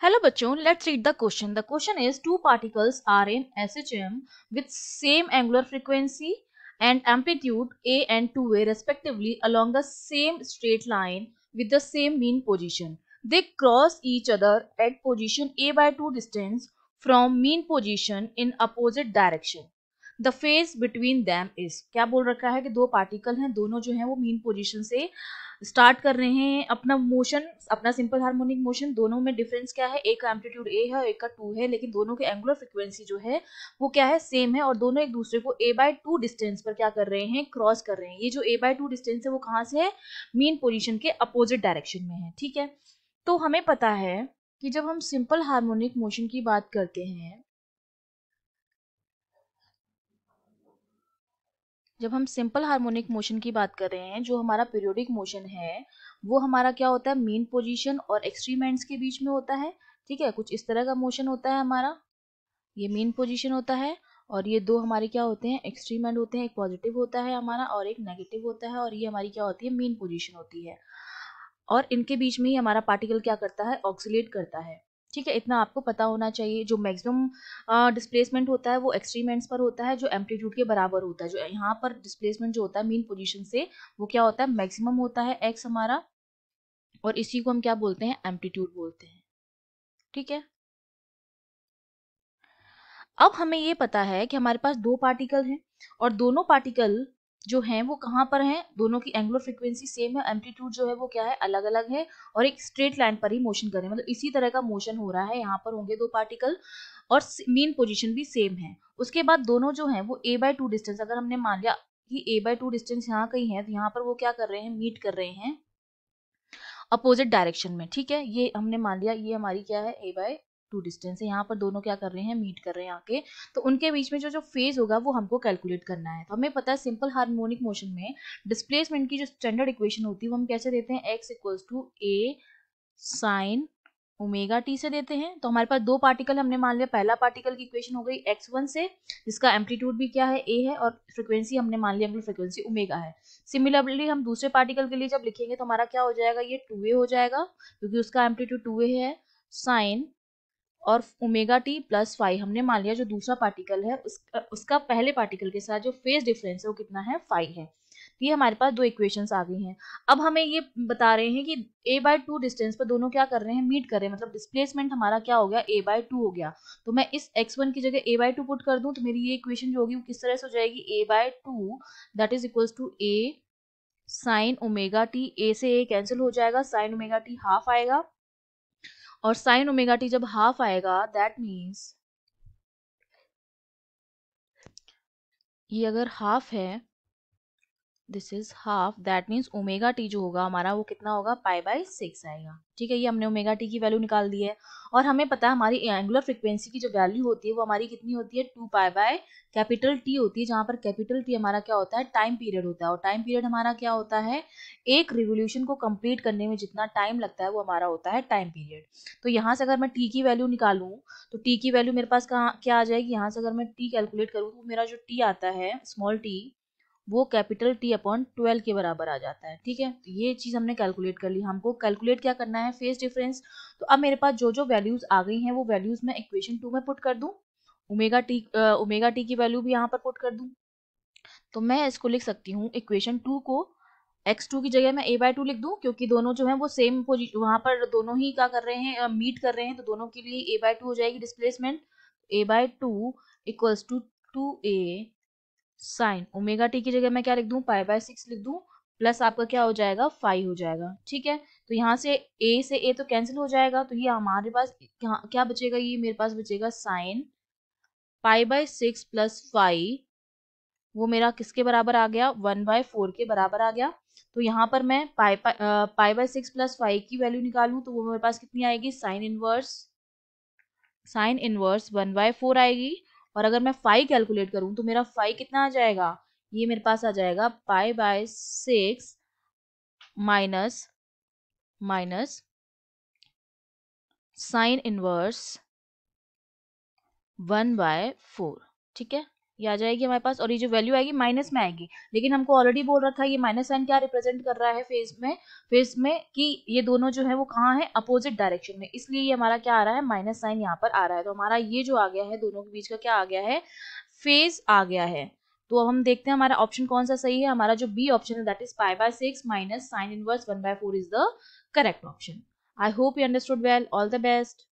Hello bachon, let's read the question. The question is two particles are in SHM with same angular frequency and amplitude A and 2A respectively along the same straight line with the same mean position. They cross each other at position A by 2 distance from mean position in opposite direction. The phase between them is, क्या बोल रखा है कि दो particle हैं, दोनों जो हैं वो मीन पोजीशन से स्टार्ट कर रहे हैं अपना मोशन, अपना सिंपल हार्मोनिक मोशन। दोनों में डिफरेंस क्या है, एक का एम्पलीट्यूड ए है और एक का 2 है, लेकिन दोनों के एंगुलर फ्रीक्वेंसी जो है वो क्या है, सेम है, और दोनों एक दूसरे को ए बाय 2 डिस्टेंस पर क्या कर रहे हैं, क्रॉस कर रहे हैं। ये जो ए बाय 2 डिस्टेंस है वो कहाँ से है, मीन पोजिशन के अपोजिट डायरेक्शन में है। ठीक है, तो हमें पता है कि जब हम सिंपल हार्मोनिक मोशन की बात करते हैं, जब हम सिंपल हार्मोनिक मोशन की बात कर रहे हैं, जो हमारा पीरियोडिक मोशन है वो हमारा क्या होता है, मीन पोजीशन और एक्सट्रीम एंड्स के बीच में होता है। ठीक है, कुछ इस तरह का मोशन होता है हमारा, ये मीन पोजीशन होता है और ये दो हमारे क्या होते हैं, एक्सट्रीम एंड होते हैं। एक पॉजिटिव होता है हमारा और एक नेगेटिव होता है, और ये हमारी क्या होती है, मीन पोजीशन होती है। और इनके बीच में ही हमारा पार्टिकल क्या करता है, ऑक्सीलेट करता है। ठीक है, इतना आपको पता होना चाहिए। जो मैक्सिमम डिस्प्लेसमेंट होता है वो एक्सट्रीम एंड्स पर होता है, जो एम्पलीट्यूड के बराबर होता है। जो यहाँ पर डिस्प्लेसमेंट जो होता है मीन पोजीशन से, वो क्या होता है, मैक्सिमम होता है, एक्स हमारा, और इसी को हम क्या बोलते हैं, एम्पलीट्यूड बोलते हैं। ठीक है, अब हमें ये पता है कि हमारे पास दो पार्टिकल हैं और दोनों पार्टिकल जो हैं वो कहाँ पर हैं, दोनों की एंगुलर फ्रीक्वेंसी सेम है, एम्पलीट्यूड जो है वो क्या है, अलग अलग है, और एक स्ट्रेट लाइन पर ही मोशन कर रहे हैं। मतलब इसी तरह का मोशन हो रहा है, यहाँ पर होंगे दो पार्टिकल और मीन पोजीशन भी सेम है। उसके बाद दोनों जो हैं वो a बाय 2 डिस्टेंस, अगर हमने मान लिया कि a बाय 2 डिस्टेंस यहाँ कहीं है, तो यहाँ पर वो क्या कर रहे हैं, मीट कर रहे हैं अपोजिट डायरेक्शन में। ठीक है, ये हमने मान लिया, ये हमारी क्या है, a बाय 2 डिस्टेंस है, यहाँ पर दोनों क्या कर रहे हैं, मीट कर रहे हैं आके। तो उनके बीच में जो जो फेज होगा वो हमको कैलकुलेट करना है। तो हमें पता है सिंपल हार्मोनिक मोशन में डिस्प्लेसमेंट की जो स्टैंडर्ड इक्वेशन होती है वो हम कैसे देते हैं, x equals to a sine omega t से देते हैं। तो हमारे पास दो पार्टिकल हमने मान लिया, पहला पार्टिकल की इक्वेशन हो गई x1 से, जिसका एम्पलीट्यूड भी क्या है, a है, और फ्रीक्वेंसी हमने मान लिया, एंगुलर फ्रीक्वेंसी ओमेगा है। सिमिलरली हम दूसरे पार्टिकल के लिए जब लिखेंगे तो हमारा क्या हो जाएगा, ये 2a हो जाएगा, क्योंकि उसका एम्पलीट्यूड 2a है, साइन और ओमेगा टी प्लस फाइव हमने मान लिया। जो दूसरा पार्टिकल है उसका पहले पार्टिकल के साथ जो फेज डिफरेंस है वो कितना है, 5 है। तो ये हमारे पास दो इक्वेशंस आ गई हैं। अब हमें ये बता रहे हैं कि a बाय 2 डिस्टेंस पर दोनों क्या कर रहे हैं, मीट कर रहे हैं, मतलब डिस्प्लेसमेंट हमारा क्या हो गया, a बाय 2 हो गया। तो मैं इस x1 की जगह a बाय 2 पुट कर दूं तो मेरी ये इक्वेशन जो होगी वो किस तरह से हो जाएगी, a by 2 that is equals to a sine omega t, a से a कैंसिल हो जाएगा, साइन ओमेगा टी हाफ आएगा, और साइन ओमेगा टी जब हाफ आएगा दैट मीन्स ये अगर हाफ है, this is half, that means omega t जो होगा हमारा वो कितना होगा, पाई बाय 6 आएगा। ठीक है, ये हमने ओमेगा टी की वैल्यू निकाल दी है। और हमें पता है हमारी एंगुलर फ्रीक्वेंसी की जो वैल्यू होती है वो हमारी कितनी होती है, 2 पाई बाय कैपिटल टी होती है, जहां पर कैपिटल टी हमारा क्या होता है, टाइम पीरियड होता है। और टाइम पीरियड हमारा क्या होता है, एक रिवोल्यूशन को कंप्लीट करने में जितना टाइम लगता है वो हमारा होता है टाइम पीरियड। तो यहाँ से अगर मैं टी की वैल्यू निकालूं तो टी की वैल्यू मेरे पास कहाँ क्या आ जाएगी, यहाँ से अगर मैं टी कैलकुलेट करूँ तो मेरा जो टी आता है स्मॉल टी वो कैपिटल टी अपॉन 12 के बराबर आ जाता है। ठीक है, तो ये चीज हमने कैलकुलेट कर ली। हमको कैलकुलेट क्या करना है, फेज डिफरेंस। तो अब मेरे पास जो जो वैल्यूज आ गई हैं वो वैल्यूज मैं इक्वेशन 2 में पुट कर दूं, ओमेगा टी की वैल्यू भी यहाँ पर पुट कर दूं। तो मैं इसको लिख सकती हूँ इक्वेशन 2 को, x2 की जगह मैं a बाय 2 लिख दूं, क्योंकि दोनों जो है वो सेम पोजीशन, वहां पर दोनों ही क्या कर रहे हैं, मीट कर रहे हैं, तो दोनों के लिए a बाय 2 हो जाएगी displacement. a by 2 equals to 2a sine omega t की जगह मैं क्या लिख दूं, पाई बाय 6 लिख दूं, प्लस आपका क्या हो जाएगा, 5 हो जाएगा। ठीक है, तो यहाँ से a तो कैंसिल हो जाएगा, तो ये हमारे पास क्या बचेगा, ये मेरे पास बचेगा साइन पाई बाय 6 प्लस 5, वो मेरा किसके बराबर आ गया, 1/4 के बराबर आ गया। तो यहाँ पर मैं पाई बाय 6 प्लस 5 की वैल्यू निकालूं तो वो मेरे पास कितनी आएगी, साइन इनवर्स 1/4 आएगी। और अगर मैं 5 कैलकुलेट करूं तो मेरा 5 कितना आ जाएगा, ये मेरे पास आ जाएगा pi by 6 minus minus sine inverse 1/4। ठीक है, ये आ जाएगी हमारे पास, और ये जो वैल्यू आएगी माइनस में आएगी, लेकिन हमको ऑलरेडी बोल रखा है ये माइनस साइन क्या रिप्रेजेंट कर रहा है फेज में कि ये दोनों जो है वो कहाँ है, अपोजिट डायरेक्शन में, इसलिए ये हमारा क्या आ रहा है, माइनस साइन यहाँ पर आ रहा है। तो हमारा ये जो आ गया है दोनों के बीच का क्या आ गया है, फेज आ गया है। तो अब हम देखते हैं हमारा ऑप्शन कौन सा सही है। हमारा जो बी ऑप्शन है that is π/6 minus sine inverse 1/4 is the correct option. I hope you understood well. All the best.